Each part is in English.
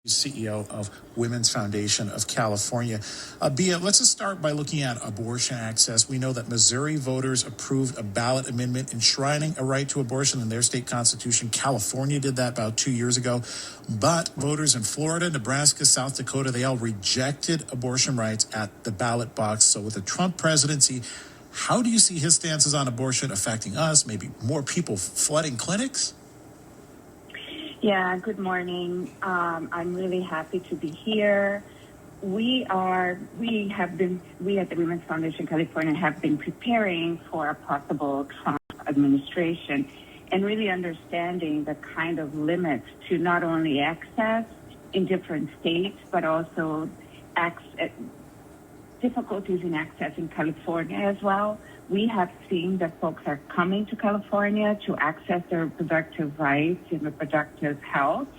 CEO of Women's Foundation of California. Bia, let's just start by looking at abortion access. We know that Missouri voters approved a ballot amendment enshrining a right to abortion in their state constitution. California did that about 2 years ago. But voters in Florida, Nebraska, South Dakota, they all rejected abortion rights at the ballot box. So with the Trump presidency, how do you see his stances on abortion affecting us? Maybe more people flooding clinics? Yeah, good morning. I'm really happy to be here. We at the Women's Foundation California have been preparing for a possible Trump administration and really understanding the kind of limits to not only access in different states, but also difficulties in access in California as well. We have seen that folks are coming to California to access their reproductive rights and reproductive health.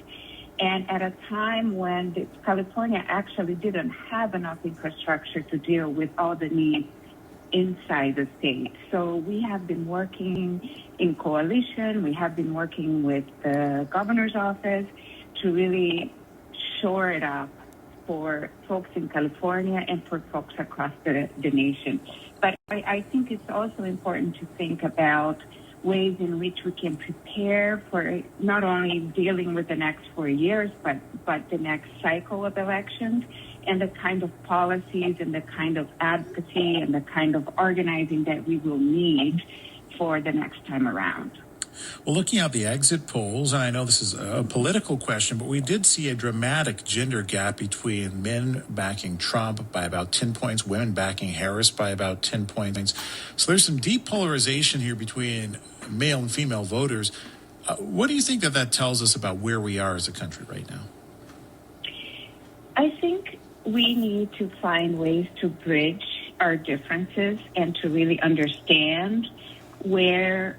And at a time when California actually didn't have enough infrastructure to deal with all the needs inside the state. So we have been working in coalition. We have been working with the governor's office to really shore it up for folks in California and for folks across the nation. But I think it's also important to think about ways in which we can prepare for not only dealing with the next 4 years, but the next cycle of elections, and the kind of policies and the kind of advocacy and the kind of organizing that we will need for the next time around. Well, looking at the exit polls, and I know this is a political question, but we did see a dramatic gender gap between men backing Trump by about 10 points, women backing Harris by about 10 points. So there's some deep polarization here between male and female voters. What do you think that tells us about where we are as a country right now? I think we need to find ways to bridge our differences and to really understand where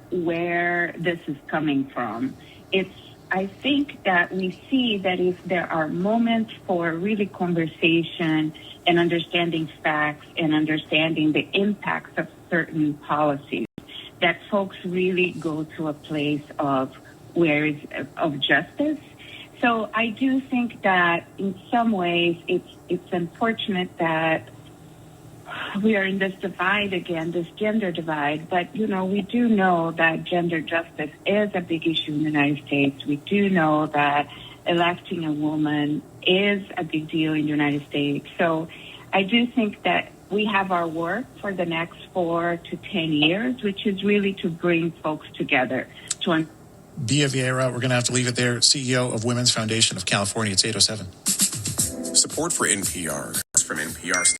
this is coming from. I think that we see that if there are moments for really conversation and understanding facts and understanding the impacts of certain policies, that folks really go to a place of justice. So I do think that in some ways it's unfortunate that we are in this divide again, this gender divide, but, we do know that gender justice is a big issue in the United States. We do know that electing a woman is a big deal in the United States. So I do think that we have our work for the next 4 to 10 years, which is really to bring folks together. Bia Vieira, we're going to have to leave it there, CEO of Women's Foundation of California. It's 8:07. Support for NPR comes from NPR.